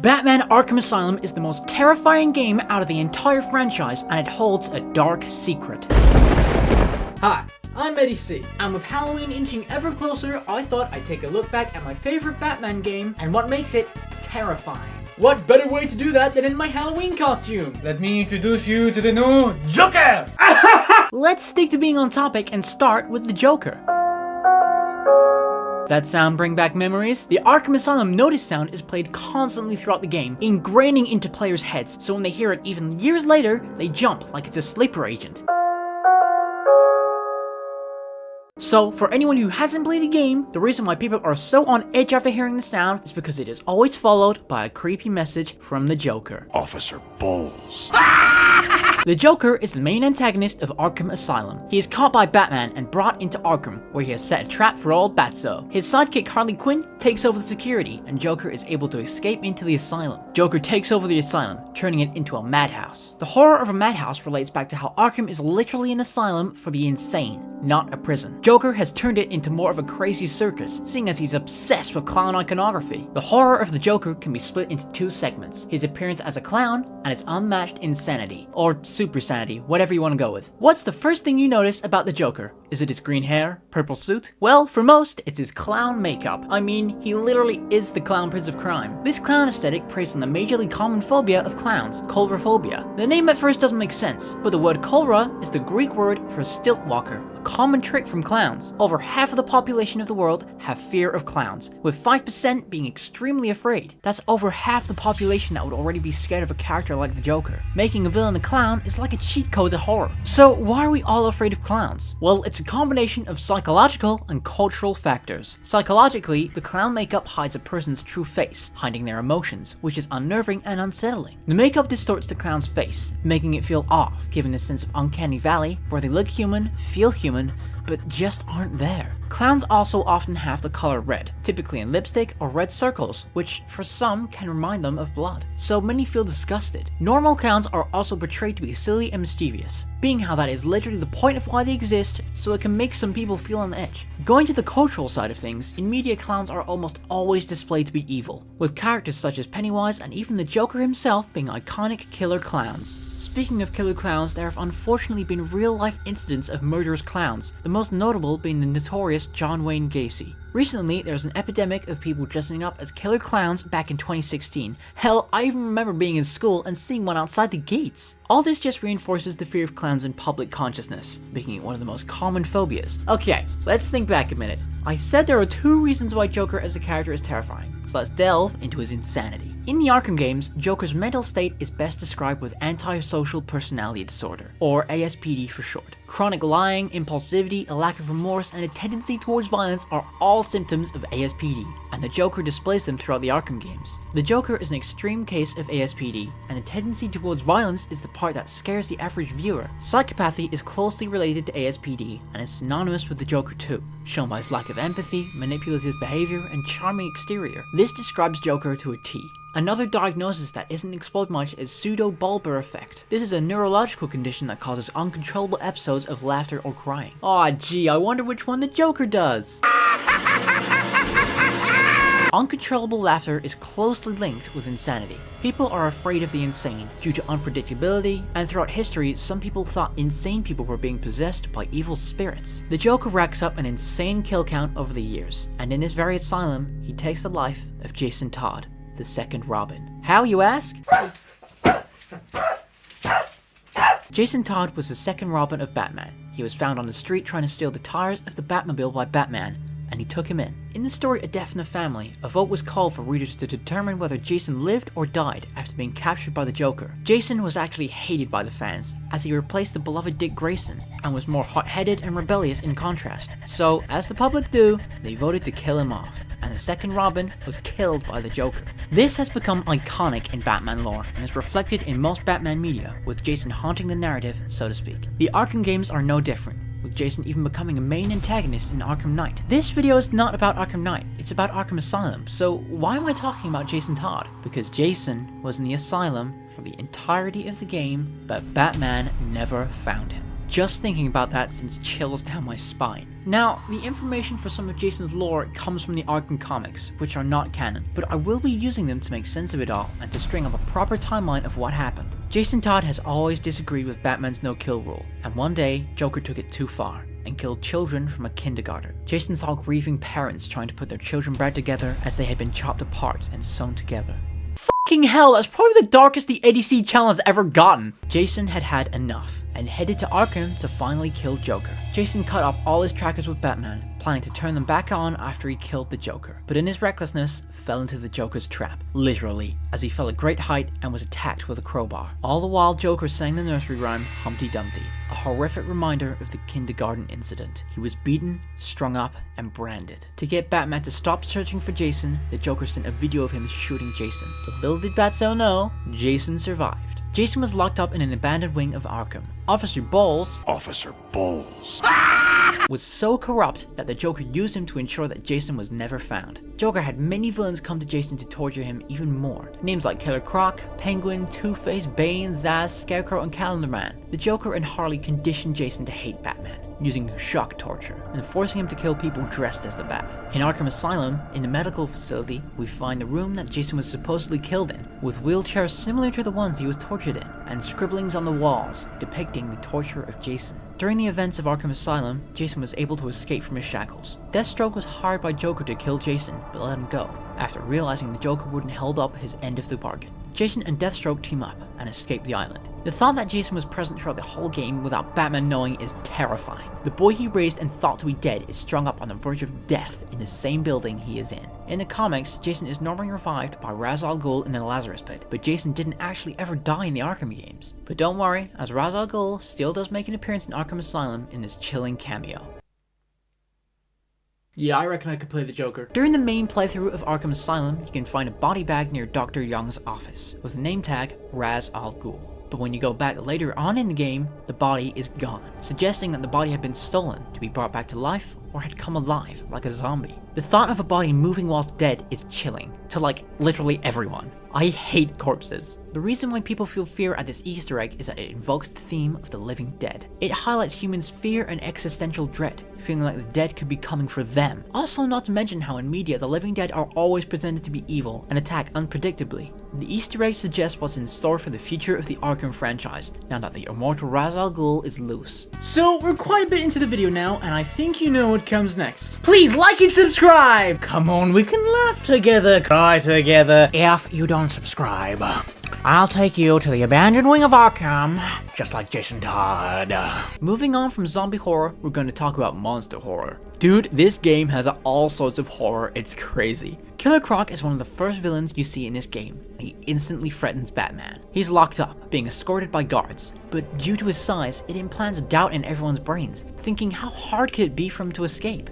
Batman Arkham Asylum is the most terrifying game out of the entire franchise, and it holds a dark secret. Hi, I'm Eddie C, and with Halloween inching ever closer, I thought I'd take a look back at my favorite Batman game and what makes it terrifying. What better way to do that than in my Halloween costume? Let me introduce you to the new Joker! Let's stick to being on topic and start with the Joker. That sound bring back memories? The Arkham Asylum notice sound is played constantly throughout the game, ingraining into players' heads, so when they hear it even years later, they jump like it's a sleeper agent. So, for anyone who hasn't played the game, the reason why people are so on edge after hearing the sound is because it is always followed by a creepy message from the Joker. Officer Bowles. The Joker is the main antagonist of Arkham Asylum. He is caught by Batman and brought into Arkham, where he has set a trap for old Batso. His sidekick Harley Quinn takes over the security, and Joker is able to escape into the asylum. Joker takes over the asylum, turning it into a madhouse. The horror of a madhouse relates back to how Arkham is literally an asylum for the insane, not a prison. Joker has turned it into more of a crazy circus, seeing as he's obsessed with clown iconography. The horror of the Joker can be split into two segments: his appearance as a clown and his unmatched insanity, or super sanity, whatever you want to go with. What's the first thing you notice about the Joker? Is it his green hair? Purple suit? Well, for most, it's his clown makeup. I mean, he literally is the clown prince of crime. This clown aesthetic preys on the majorly common phobia of clowns, coulrophobia. The name at first doesn't make sense, but the word coulra is the Greek word for stilt walker, a common trick from clowns. Over half of the population of the world have fear of clowns, with 5% being extremely afraid. That's over half the population that would already be scared of a character like the Joker. Making a villain a clown is like a cheat code to horror. So why are we all afraid of clowns? Well, it's a combination of psychological and cultural factors. Psychologically, the clown makeup hides a person's true face, hiding their emotions, which is unnerving and unsettling. The makeup distorts the clown's face, making it feel off, giving a sense of uncanny valley where they look human, feel human, but just aren't there. Clowns also often have the color red, typically in lipstick or red circles, which for some can remind them of blood. So many feel disgusted. Normal clowns are also portrayed to be silly and mischievous, being how that is literally the point of why they exist, so it can make some people feel on edge. Going to the cultural side of things, in media clowns are almost always displayed to be evil, with characters such as Pennywise and even the Joker himself being iconic killer clowns. Speaking of killer clowns, there have unfortunately been real-life incidents of murderous clowns, the most notable being the notorious John Wayne Gacy. Recently, there was an epidemic of people dressing up as killer clowns back in 2016. Hell, I even remember being in school and seeing one outside the gates. All this just reinforces the fear of clowns in public consciousness, making it one of the most common phobias. Okay, let's think back a minute. I said there are two reasons why Joker as a character is terrifying, so let's delve into his insanity. In the Arkham games, Joker's mental state is best described with antisocial personality disorder, or ASPD for short. Chronic lying, impulsivity, a lack of remorse, and a tendency towards violence are all symptoms of ASPD, and the Joker displays them throughout the Arkham games. The Joker is an extreme case of ASPD, and the tendency towards violence is the part that scares the average viewer. Psychopathy is closely related to ASPD, and is synonymous with the Joker too, shown by his lack of empathy, manipulative behavior, and charming exterior. This describes Joker to a T. Another diagnosis that isn't explored much is pseudo-bulbar effect. This is a neurological condition that causes uncontrollable episodes of laughter or crying. Aw gee, I wonder which one the Joker does. Uncontrollable laughter is closely linked with insanity. People are afraid of the insane due to unpredictability, and throughout history, some people thought insane people were being possessed by evil spirits. The Joker racks up an insane kill count over the years, and in this very asylum, he takes the life of Jason Todd, the second Robin. How, you ask? Jason Todd was the second Robin of Batman. He was found on the street trying to steal the tires of the Batmobile by Batman, and he took him in. In the story A Death in the Family, a vote was called for readers to determine whether Jason lived or died after being captured by the Joker. Jason was actually hated by the fans, as he replaced the beloved Dick Grayson, and was more hot-headed and rebellious in contrast. So, as the public do, they voted to kill him off, and the second Robin was killed by the Joker. This has become iconic in Batman lore, and is reflected in most Batman media, with Jason haunting the narrative, so to speak. The Arkham games are no different, with Jason even becoming a main antagonist in Arkham Knight. This video is not about Arkham Knight, it's about Arkham Asylum, so why am I talking about Jason Todd? Because Jason was in the asylum for the entirety of the game, but Batman never found him. Just thinking about that sends chills down my spine. Now, the information for some of Jason's lore comes from the Arkham comics, which are not canon, but I will be using them to make sense of it all and to string up a proper timeline of what happened. Jason Todd has always disagreed with Batman's no-kill rule, and one day, Joker took it too far and killed children from a kindergarten. Jason saw grieving parents trying to put their children back together as they had been chopped apart and sewn together. Fucking hell, that's probably the darkest the ADC channel has ever gotten. Jason had had enough and headed to Arkham to finally kill Joker. Jason cut off all his trackers with Batman, planning to turn them back on after he killed the Joker, but in his recklessness, fell into the Joker's trap, literally, as he fell a great height and was attacked with a crowbar. All the while, Joker sang the nursery rhyme Humpty Dumpty, a horrific reminder of the kindergarten incident. He was beaten, strung up, and branded. To get Batman to stop searching for Jason, the Joker sent a video of him shooting Jason. But little did Batso know, Jason survived. Jason was locked up in an abandoned wing of Arkham. Officer Bowles was so corrupt that the Joker used him to ensure that Jason was never found. Joker had many villains come to Jason to torture him even more. Names like Killer Croc, Penguin, Two-Face, Bane, Zsasz, Scarecrow, and Calendar Man. The Joker and Harley conditioned Jason to hate Batman, using shock torture, and forcing him to kill people dressed as the Bat. In Arkham Asylum, in the medical facility, we find the room that Jason was supposedly killed in, with wheelchairs similar to the ones he was tortured in, and scribblings on the walls depicting the torture of Jason. During the events of Arkham Asylum, Jason was able to escape from his shackles. Deathstroke was hired by Joker to kill Jason, but let him go, after realizing the Joker wouldn't hold up his end of the bargain. Jason and Deathstroke team up and escape the island. The thought that Jason was present throughout the whole game without Batman knowing is terrifying. The boy he raised and thought to be dead is strung up on the verge of death in the same building he is in. In the comics, Jason is normally revived by Ras Al Ghul in the Lazarus pit, but Jason didn't actually ever die in the Arkham games. But don't worry, as Ras Al Ghul still does make an appearance in Arkham Asylum in this chilling cameo. Yeah, I reckon I could play the Joker. During the main playthrough of Arkham Asylum, you can find a body bag near Dr. Young's office, with the name tag Ras Al Ghul. But when you go back later on in the game, the body is gone, suggesting that the body had been stolen to be brought back to life or had come alive like a zombie. The thought of a body moving whilst dead is chilling, to like literally everyone. I hate corpses. The reason why people feel fear at this Easter egg is that it invokes the theme of the living dead. It highlights humans' fear and existential dread, feeling like the dead could be coming for them. Also, not to mention how in media the living dead are always presented to be evil and attack unpredictably. The Easter egg suggests what's in store for the future of the Arkham franchise, now that the immortal Ras Al Ghul is loose. So, we're quite a bit into the video now, and I think you know what comes next. Please like and subscribe! Come on, we can laugh together, cry together. If you don't subscribe, I'll take you to the abandoned wing of Arkham, just like Jason Todd. Moving on from zombie horror, we're going to talk about monster horror. Dude, this game has all sorts of horror, it's crazy. Killer Croc is one of the first villains you see in this game, and he instantly threatens Batman. He's locked up, being escorted by guards, but due to his size, it implants doubt in everyone's brains, thinking how hard could it be for him to escape?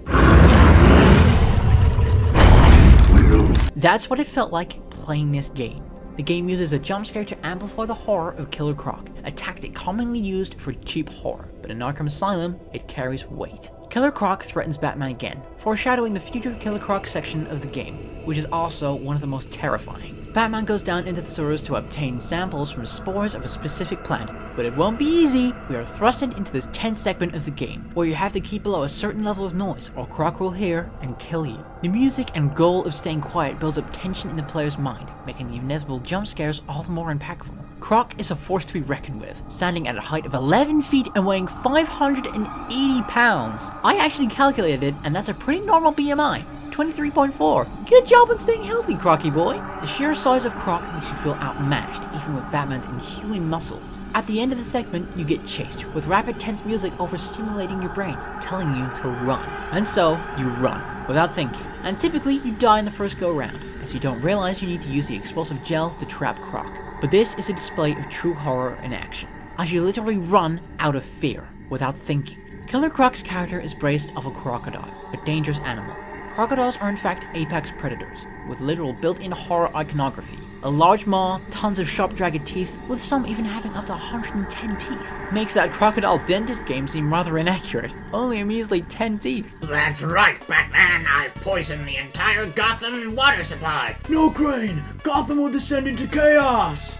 That's what it felt like playing this game. The game uses a jump scare to amplify the horror of Killer Croc, a tactic commonly used for cheap horror, but in Arkham Asylum, it carries weight. Killer Croc threatens Batman again, foreshadowing the future Killer Croc section of the game, which is also one of the most terrifying. Batman goes down into the sewers to obtain samples from spores of a specific plant, but it won't be easy. We are thrusted into this tense segment of the game, where you have to keep below a certain level of noise, or Croc will hear and kill you. The music and goal of staying quiet builds up tension in the player's mind, making the inevitable jump scares all the more impactful. Croc is a force to be reckoned with, standing at a height of 11 feet and weighing 580 pounds. I actually calculated it, and that's a pretty normal BMI. 23.4. Good job on staying healthy, Crocky boy. The sheer size of Croc makes you feel outmatched, even with Batman's inhuman muscles. At the end of the segment, you get chased, with rapid tense music overstimulating your brain, telling you to run. And so, you run, without thinking. And typically, you die in the first go-round, as you don't realize you need to use the explosive gel to trap Croc. But this is a display of true horror in action, as you literally run out of fear, without thinking. Killer Croc's character is based off a crocodile, a dangerous animal. Crocodiles are in fact apex predators, with literal built-in horror iconography. A large maw, tons of sharp jagged teeth, with some even having up to 110 teeth. Makes that crocodile dentist game seem rather inaccurate. Only a measly 10 teeth. That's right, Batman. I've poisoned the entire Gotham water supply. No, Crane! Gotham will descend into chaos!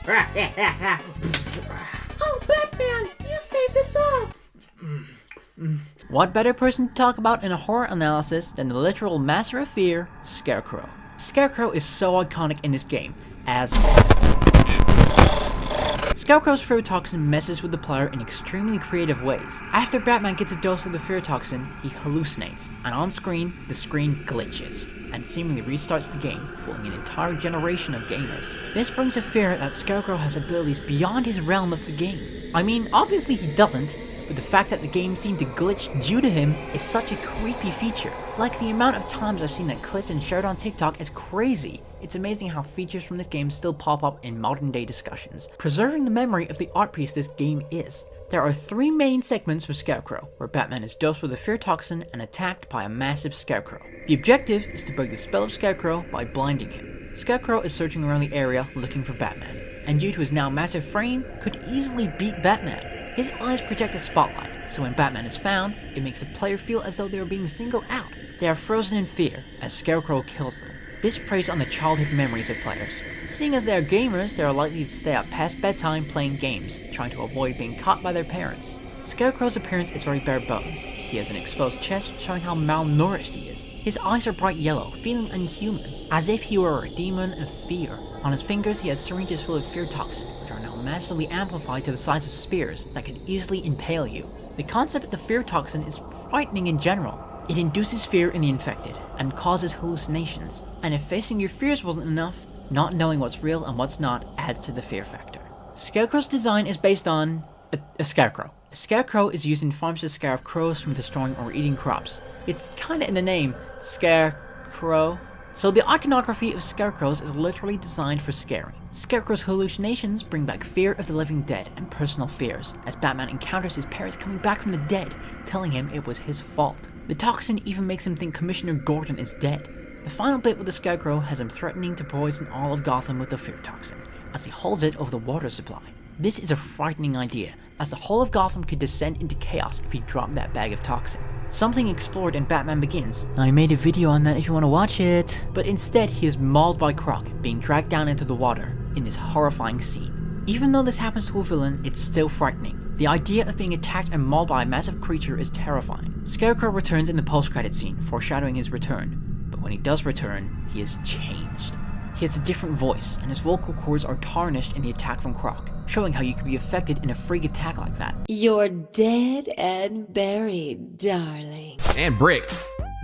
Oh, Batman! You saved us all! What better person to talk about in a horror analysis than the literal master of fear, Scarecrow. Scarecrow is so iconic in this game, as Scarecrow's fear toxin messes with the player in extremely creative ways. After Batman gets a dose of the fear toxin, he hallucinates, and on screen, the screen glitches, and seemingly restarts the game, fooling an entire generation of gamers. This brings a fear that Scarecrow has abilities beyond his realm of the game. I mean, obviously he doesn't, but the fact that the game seemed to glitch due to him is such a creepy feature. Like, the amount of times I've seen that clipped and shared on TikTok is crazy. It's amazing how features from this game still pop up in modern day discussions, preserving the memory of the art piece this game is. There are 3 main segments with Scarecrow, where Batman is dosed with a fear toxin and attacked by a massive Scarecrow. The objective is to break the spell of Scarecrow by blinding him. Scarecrow is searching around the area looking for Batman, and due to his now massive frame, could easily beat Batman. His eyes project a spotlight, so when Batman is found, it makes the player feel as though they are being singled out. They are frozen in fear as Scarecrow kills them. This preys on the childhood memories of players. Seeing as they are gamers, they are likely to stay up past bedtime playing games, trying to avoid being caught by their parents. Scarecrow's appearance is very bare bones. He has an exposed chest showing how malnourished he is. His eyes are bright yellow, feeling unhuman, as if he were a demon of fear. On his fingers he has syringes full of fear toxin, which are now massively amplified to the size of spears that could easily impale you. The concept of the fear toxin is frightening in general. It induces fear in the infected, and causes hallucinations, and if facing your fears wasn't enough, not knowing what's real and what's not adds to the fear factor. Scarecrow's design is based on a scarecrow. A scarecrow is used in farms to scare off crows from destroying or eating crops. It's kinda in the name, Scarecrow. So the iconography of scarecrows is literally designed for scaring. Scarecrow's hallucinations bring back fear of the living dead and personal fears, as Batman encounters his parents coming back from the dead, telling him it was his fault. The toxin even makes him think Commissioner Gordon is dead. The final bit with the Scarecrow has him threatening to poison all of Gotham with the fear toxin, as he holds it over the water supply. This is a frightening idea, as the whole of Gotham could descend into chaos if he dropped that bag of toxin. Something explored in Batman Begins. I made a video on that if you want to watch it. But instead, he is mauled by Croc, being dragged down into the water in this horrifying scene. Even though this happens to a villain, it's still frightening. The idea of being attacked and mauled by a massive creature is terrifying. Scarecrow returns in the post-credit scene, foreshadowing his return. But when he does return, he is changed. He has a different voice, and his vocal cords are tarnished in the attack from Croc, showing how you could be affected in a freak attack like that. You're dead and buried, darling. And bricked.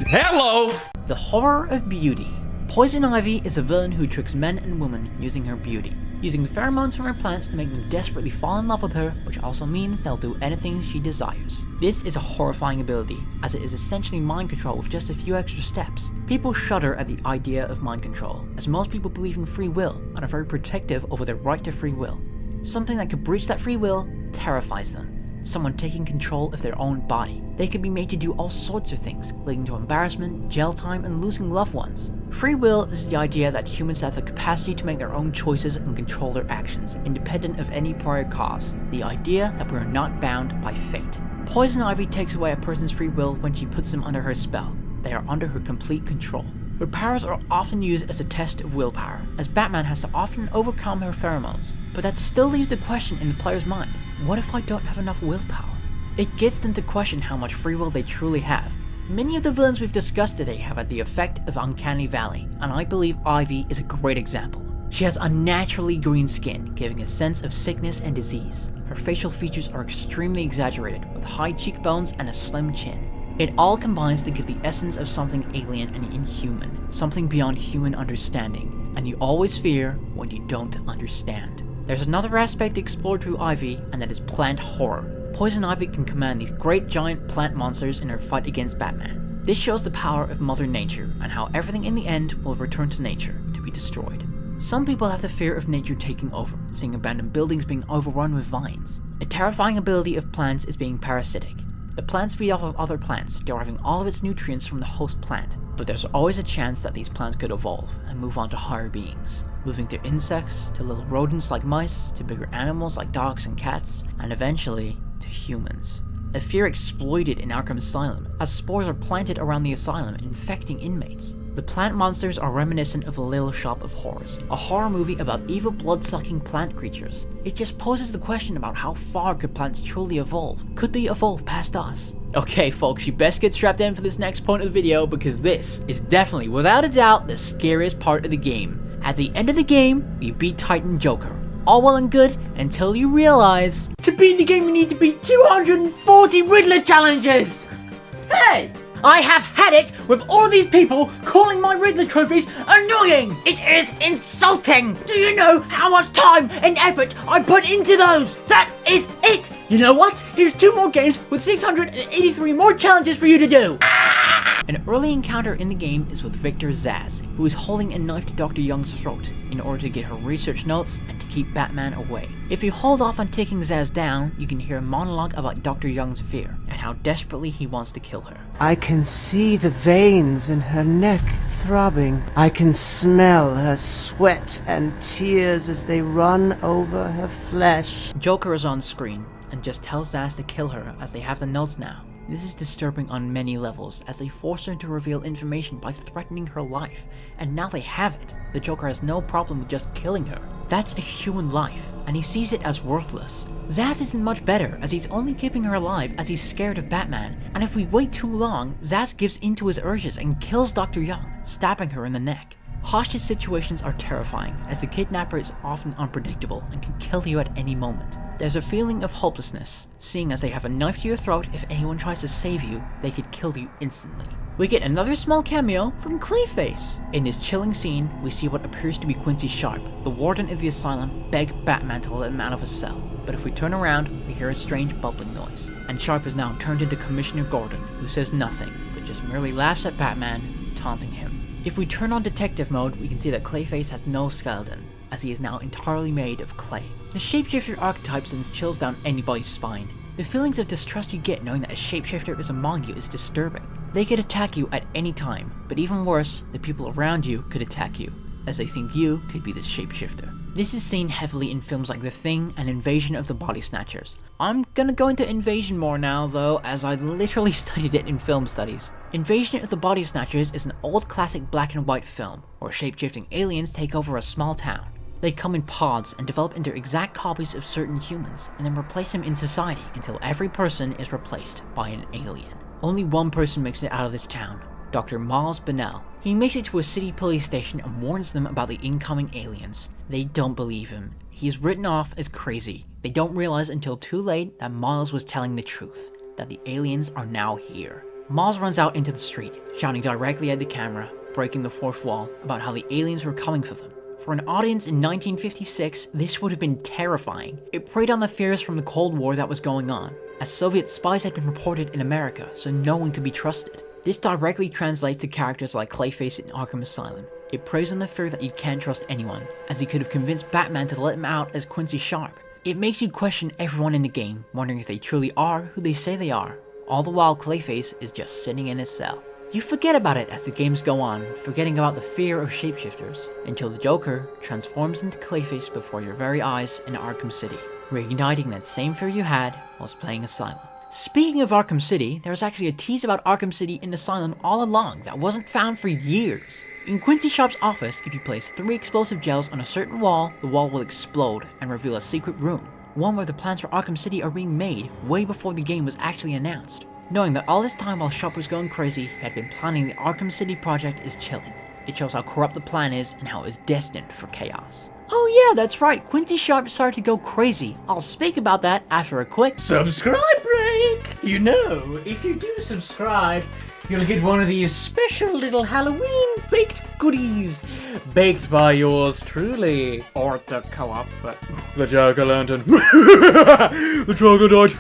Hello! The horror of beauty. Poison Ivy is a villain who tricks men and women using her beauty, using pheromones from her plants to make them desperately fall in love with her, which also means they'll do anything she desires. This is a horrifying ability, as it is essentially mind control with just a few extra steps. People shudder at the idea of mind control, as most people believe in free will and are very protective over their right to free will. Something that could breach that free will terrifies them. Someone taking control of their own body. They could be made to do all sorts of things, leading to embarrassment, jail time, and losing loved ones. Free will is the idea that humans have the capacity to make their own choices and control their actions, independent of any prior cause. The idea that we are not bound by fate. Poison Ivy takes away a person's free will when she puts them under her spell. They are under her complete control. Her powers are often used as a test of willpower, as Batman has to often overcome her pheromones. But that still leaves the question in the player's mind, what if I don't have enough willpower? It gets them to question how much free will they truly have. Many of the villains we've discussed today have had the effect of Uncanny Valley, and I believe Ivy is a great example. She has unnaturally green skin, giving a sense of sickness and disease. Her facial features are extremely exaggerated, with high cheekbones and a slim chin. It all combines to give the essence of something alien and inhuman, something beyond human understanding, and you always fear when you don't understand. There's another aspect explored through Ivy, and that is plant horror. Poison Ivy can command these great giant plant monsters in her fight against Batman. This shows the power of Mother Nature, and how everything in the end will return to nature, to be destroyed. Some people have the fear of nature taking over, seeing abandoned buildings being overrun with vines. A terrifying ability of plants is being parasitic. The plants feed off of other plants, deriving all of its nutrients from the host plant, but there's always a chance that these plants could evolve and move on to higher beings, moving to insects, to little rodents like mice, to bigger animals like dogs and cats, and eventually to humans. A fear exploited in Arkham Asylum, as spores are planted around the asylum infecting inmates. The plant monsters are reminiscent of The Little Shop of Horrors, a horror movie about evil blood-sucking plant creatures. It just poses the question about how far could plants truly evolve? Could they evolve past us? Okay folks, you best get strapped in for this next point of the video because this is definitely, without a doubt, the scariest part of the game. At the end of the game, you beat Titan Joker. All well and good until you realize... To beat the game, you need to beat 240 Riddler challenges! Hey! I have had it with all these people calling my Riddler trophies annoying! It is insulting! Do you know how much time and effort I put into those? That is it! You know what? Here's 2 more games with 683 more challenges for you to do! An early encounter in the game is with Victor Zsasz, who is holding a knife to Dr. Young's throat in order to get her research notes and to keep Batman away. If you hold off on taking Zsasz down, you can hear a monologue about Dr. Young's fear and how desperately he wants to kill her. I can see the veins in her neck throbbing. I can smell her sweat and tears as they run over her flesh. Joker is on screen and just tells Zsasz to kill her as they have the notes now. This is disturbing on many levels, as they force her to reveal information by threatening her life, and now they have it. The Joker has no problem with just killing her. That's a human life, and he sees it as worthless. Zsasz isn't much better, as he's only keeping her alive as he's scared of Batman, and if we wait too long, Zsasz gives in to his urges and kills Dr. Young, stabbing her in the neck. Hostage situations are terrifying, as the kidnapper is often unpredictable and can kill you at any moment. There's a feeling of hopelessness, seeing as they have a knife to your throat. If anyone tries to save you, they could kill you instantly. We get another small cameo from Clayface. In this chilling scene, we see what appears to be Quincy Sharp, the warden of the asylum, beg Batman to let him out of his cell. But if we turn around, we hear a strange bubbling noise, and Sharp is now turned into Commissioner Gordon, who says nothing, but just merely laughs at Batman, taunting him. If we turn on detective mode, we can see that Clayface has no skeleton, as he is now entirely made of clay. The shapeshifter archetype sends chills down anybody's spine. The feelings of distrust you get knowing that a shapeshifter is among you is disturbing. They could attack you at any time, but even worse, the people around you could attack you, as they think you could be the shapeshifter. This is seen heavily in films like The Thing and Invasion of the Body Snatchers. I'm gonna go into Invasion more now though, as I literally studied it in film studies. Invasion of the Body Snatchers is an old classic black and white film, where shapeshifting aliens take over a small town. They come in pods and develop into exact copies of certain humans, and then replace them in society until every person is replaced by an alien. Only one person makes it out of this town, Dr. Miles Bennell. He makes it to a city police station and warns them about the incoming aliens. They don't believe him. He is written off as crazy. They don't realize until too late that Miles was telling the truth, that the aliens are now here. Miles runs out into the street, shouting directly at the camera, breaking the fourth wall about how the aliens were coming for them. For an audience in 1956, this would have been terrifying. It preyed on the fears from the Cold War that was going on, as Soviet spies had been reported in America, so no one could be trusted. This directly translates to characters like Clayface in Arkham Asylum. It preys on the fear that you can't trust anyone, as he could have convinced Batman to let him out as Quincy Sharp. It makes you question everyone in the game, wondering if they truly are who they say they are, all the while Clayface is just sitting in his cell. You forget about it as the games go on, forgetting about the fear of shapeshifters, until the Joker transforms into Clayface before your very eyes in Arkham City, reigniting that same fear you had whilst playing Asylum. Speaking of Arkham City, there was actually a tease about Arkham City in Asylum all along that wasn't found for years. In Quincy Sharp's office, if you place 3 explosive gels on a certain wall, the wall will explode and reveal a secret room, one where the plans for Arkham City are being made way before the game was actually announced. Knowing that all this time while Sharp was going crazy, he had been planning the Arkham City project is chilling. It shows how corrupt the plan is and how it is destined for chaos. Oh yeah, that's right, Quincy Sharp started to go crazy. I'll speak about that after a quick Subscribe break! You know, if you do subscribe, you'll get one of these special little Halloween baked goodies. Baked by yours truly. Or the co-op, but the Jack-o'-lantern. The troglodyte.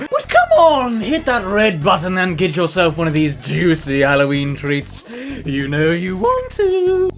But come on, hit that red button and get yourself one of these juicy Halloween treats. You know you want to.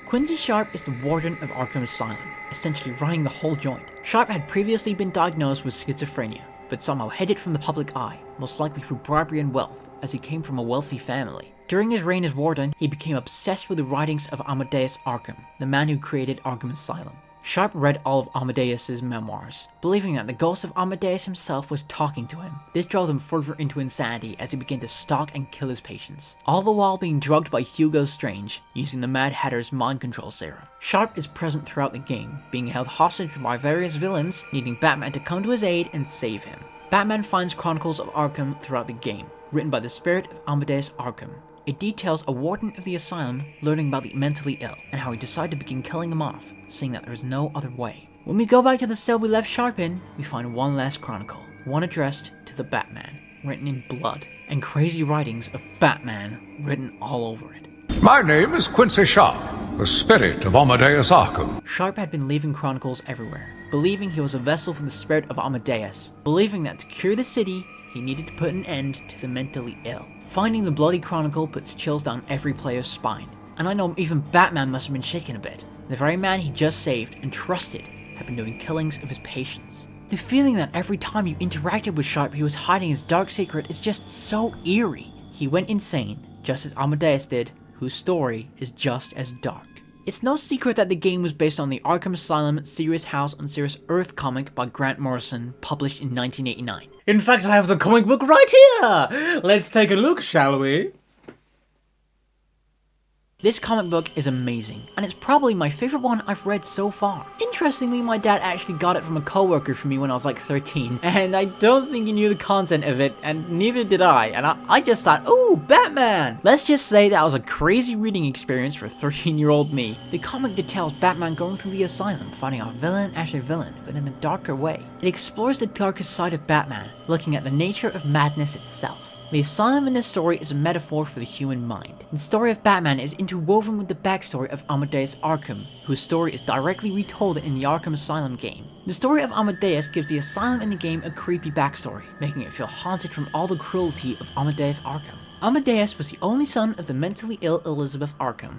Quincy Sharp is the warden of Arkham Asylum, essentially running the whole joint. Sharp had previously been diagnosed with schizophrenia, but somehow hid it from the public eye, most likely through bribery and wealth, as he came from a wealthy family. During his reign as warden, he became obsessed with the writings of Amadeus Arkham, the man who created Arkham Asylum. Sharp read all of Amadeus' memoirs, believing that the ghost of Amadeus himself was talking to him. This drove him further into insanity as he began to stalk and kill his patients, all the while being drugged by Hugo Strange, using the Mad Hatter's mind control serum. Sharp is present throughout the game, being held hostage by various villains, needing Batman to come to his aid and save him. Batman finds Chronicles of Arkham throughout the game, written by the spirit of Amadeus Arkham. It details a warden of the asylum learning about the mentally ill, and how he decided to begin killing them off, seeing that there is no other way. When we go back to the cell we left Sharp in, we find one last chronicle, one addressed to the Batman, written in blood, and crazy writings of Batman written all over it. My name is Quincy Sharp, the spirit of Amadeus Arkham. Sharp had been leaving chronicles everywhere, believing he was a vessel for the spirit of Amadeus, believing that to cure the city, he needed to put an end to the mentally ill. Finding the bloody chronicle puts chills down every player's spine, and I know even Batman must have been shaken a bit. The very man he just saved and trusted had been doing killings of his patients. The feeling that every time you interacted with Sharp he was hiding his dark secret is just so eerie. He went insane, just as Amadeus did, whose story is just as dark. It's no secret that the game was based on the Arkham Asylum Serious House on Serious Earth comic by Grant Morrison, published in 1989. In fact, I have the comic book right here! Let's take a look, shall we? This comic book is amazing, and it's probably my favorite one I've read so far. Interestingly, my dad actually got it from a coworker for me when I was like 13, and I don't think he knew the content of it, and neither did I, and I just thought, ooh, Batman! Let's just say that was a crazy reading experience for 13-year-old me. The comic details Batman going through the asylum, fighting off villain after villain, but in a darker way. It explores the darkest side of Batman, looking at the nature of madness itself. The asylum in this story is a metaphor for the human mind. The story of Batman is interwoven with the backstory of Amadeus Arkham, whose story is directly retold in the Arkham Asylum game. The story of Amadeus gives the asylum in the game a creepy backstory, making it feel haunted from all the cruelty of Amadeus Arkham. Amadeus was the only son of the mentally ill Elizabeth Arkham.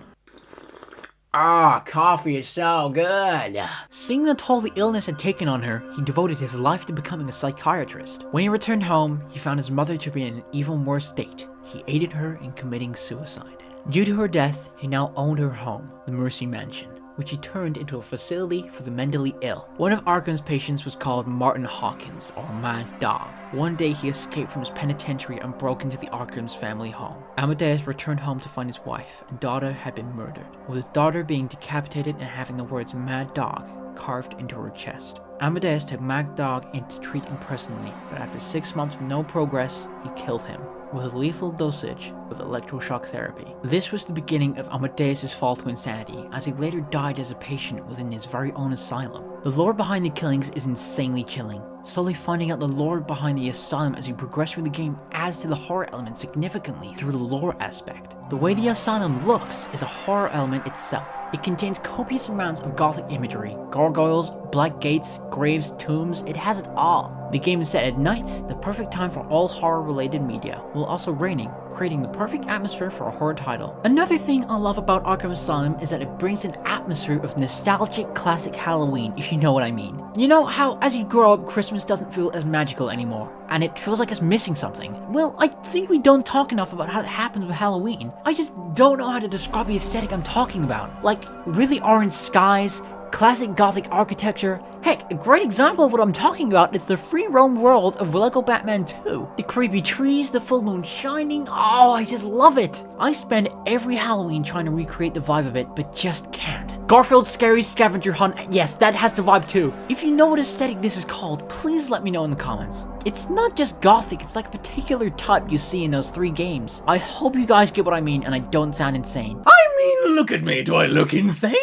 Ah, coffee is so good. Seeing the toll the illness had taken on her, he devoted his life to becoming a psychiatrist. When he returned home, he found his mother to be in an even worse state. He aided her in committing suicide. Due to her death, he now owned her home, the Mercy Mansion, which he turned into a facility for the mentally ill. One of Arkham's patients was called Martin Hawkins, or Mad Dog. One day he escaped from his penitentiary and broke into the Arkham's family home. Amadeus returned home to find his wife and daughter had been murdered, with his daughter being decapitated and having the words Mad Dog carved into her chest. Amadeus took Mad Dog in to treat him personally, but after 6 months with no progress, he killed him with a lethal dosage of electroshock therapy. This was the beginning of Amadeus' fall to insanity, as he later died as a patient within his very own asylum. The lore behind the killings is insanely chilling. Slowly finding out the lore behind the asylum as you progress through the game adds to the horror element significantly through the lore aspect. The way the asylum looks is a horror element itself. It contains copious amounts of gothic imagery, gargoyles, black gates, graves, tombs, it has it all. The game is set at night, the perfect time for all horror related media, while also raining, creating the perfect atmosphere for a horror title. Another thing I love about Arkham Asylum is that it brings an atmosphere of nostalgic classic Halloween, if you know what I mean. You know how as you grow up, Christmas doesn't feel as magical anymore, and it feels like it's missing something? Well, I think we don't talk enough about how it happens with Halloween. I just don't know how to describe the aesthetic I'm talking about. Like, really orange skies, classic gothic architecture. Heck, a great example of what I'm talking about is the free roam world of Lego Batman 2. The creepy trees, the full moon shining, oh, I just love it. I spend every Halloween trying to recreate the vibe of it, but just can't. Garfield's Scary Scavenger Hunt, yes, that has the vibe too. If you know what aesthetic this is called, please let me know in the comments. It's not just gothic, it's like a particular type you see in those 3 games. I hope you guys get what I mean and I don't sound insane. I mean, look at me, do I look insane?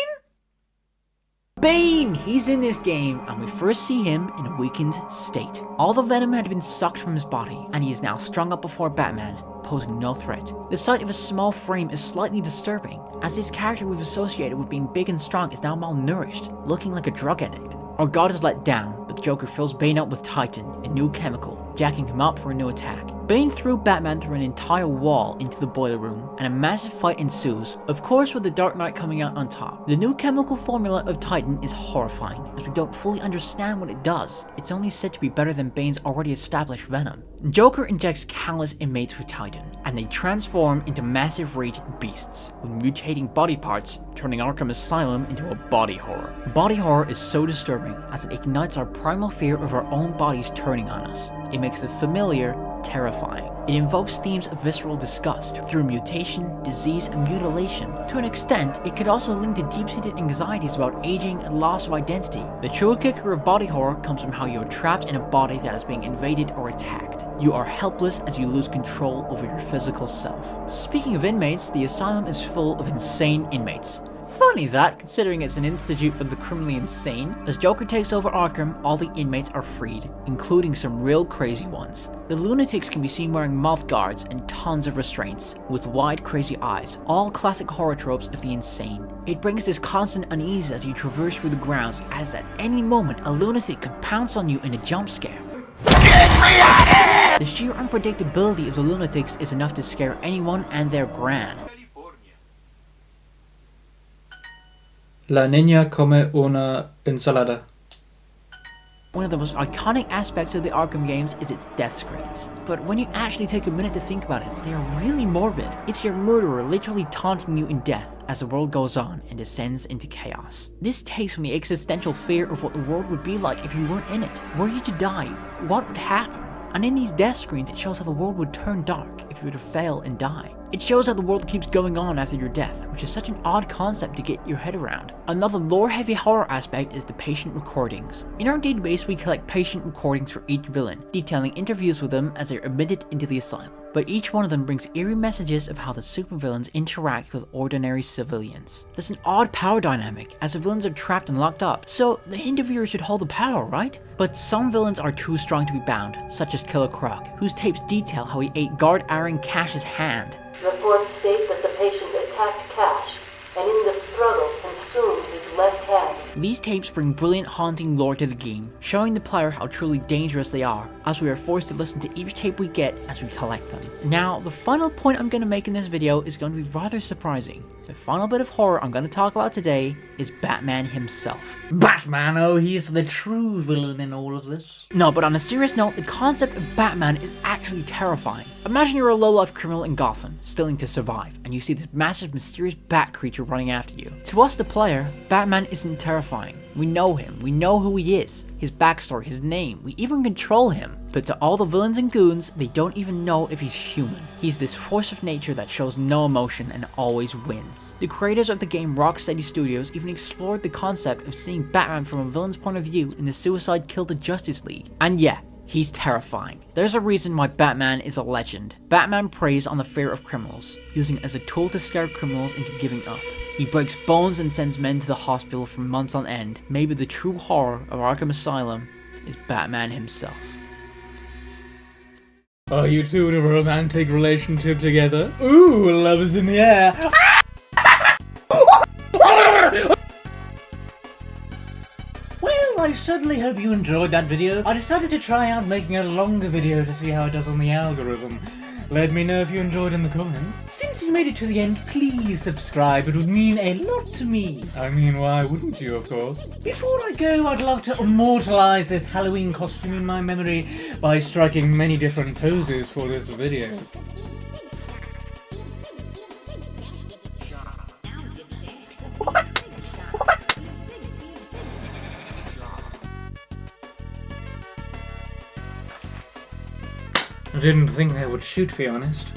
Bane! He's in this game, and we first see him in a weakened state. All the venom had been sucked from his body, and he is now strung up before Batman, posing no threat. The sight of his small frame is slightly disturbing, as this character we've associated with being big and strong is now malnourished, looking like a drug addict. Our god is let down, but the Joker fills Bane up with Titan, a new chemical, jacking him up for a new attack. Bane threw Batman through an entire wall into the boiler room, and a massive fight ensues, of course with the Dark Knight coming out on top. The new chemical formula of Titan is horrifying, as we don't fully understand what it does. It's only said to be better than Bane's already established venom. Joker injects countless inmates with Titan, and they transform into massive raging beasts, with mutating body parts, turning Arkham Asylum into a body horror. Body horror is so disturbing, as it ignites our primal fear of our own bodies turning on us. It makes the familiar terrifying. It invokes themes of visceral disgust through mutation, disease, and mutilation. To an extent, it could also link to deep-seated anxieties about aging and loss of identity. The true kicker of body horror comes from how you're trapped in a body that is being invaded or attacked. You are helpless as you lose control over your physical self. Speaking of inmates, the asylum is full of insane inmates. Funny that, considering it's an institute for the criminally insane. As Joker takes over Arkham, all the inmates are freed, including some real crazy ones. The lunatics can be seen wearing mouth guards and tons of restraints, with wide crazy eyes, all classic horror tropes of the insane. It brings this constant unease as you traverse through the grounds, as at any moment a lunatic could pounce on you in a jump scare. The sheer unpredictability of the lunatics is enough to scare anyone and their gran. La niña come una ensalada. One of the most iconic aspects of the Arkham games is its death screens. But when you actually take a minute to think about it, they are really morbid. It's your murderer literally taunting you in death as the world goes on and descends into chaos. This takes from the existential fear of what the world would be like if you weren't in it. Were you to die, what would happen? And in these death screens, it shows how the world would turn dark if you were to fail and die. It shows how the world keeps going on after your death, which is such an odd concept to get your head around. Another lore-heavy horror aspect is the patient recordings. In our database, we collect patient recordings for each villain, detailing interviews with them as they're admitted into the asylum. But each one of them brings eerie messages of how the supervillains interact with ordinary civilians. There's an odd power dynamic, as the villains are trapped and locked up, so the interviewer should hold the power, right? But some villains are too strong to be bound, such as Killer Croc, whose tapes detail how he ate guard Aaron Cash's hand. Reports state that the patient attacked Cash, and in the struggle consumed his left hand. These tapes bring brilliant haunting lore to the game, showing the player how truly dangerous they are, as we are forced to listen to each tape we get as we collect them. Now, the final point I'm going to make in this video is going to be rather surprising. The final bit of horror I'm going to talk about today is Batman himself. Batman, oh, he's the true villain in all of this. No, but on a serious note, the concept of Batman is actually terrifying. Imagine you're a low-life criminal in Gotham, stealing to survive, and you see this massive, mysterious bat creature running after you. To us, the player, Batman isn't terrifying. We know him, we know who he is, his backstory, his name, we even control him. But to all the villains and goons, they don't even know if he's human. He's this force of nature that shows no emotion and always wins. The creators of the game Rocksteady Studios even explored the concept of seeing Batman from a villain's point of view in the Suicide Kill the Justice League. And yeah, he's terrifying. There's a reason why Batman is a legend. Batman preys on the fear of criminals, using it as a tool to scare criminals into giving up. He breaks bones and sends men to the hospital for months on end. Maybe the true horror of Arkham Asylum is Batman himself. Are you two in a romantic relationship together? Ooh, love is in the air. Well, I certainly hope you enjoyed that video. I decided to try out making a longer video to see how it does on the algorithm. Let me know if you enjoyed in the comments. Since you made it to the end, please subscribe. It would mean a lot to me. I mean, why wouldn't you, of course? Before I go, I'd love to immortalize this Halloween costume in my memory by striking many different poses for this video. I didn't think they would shoot, to be honest.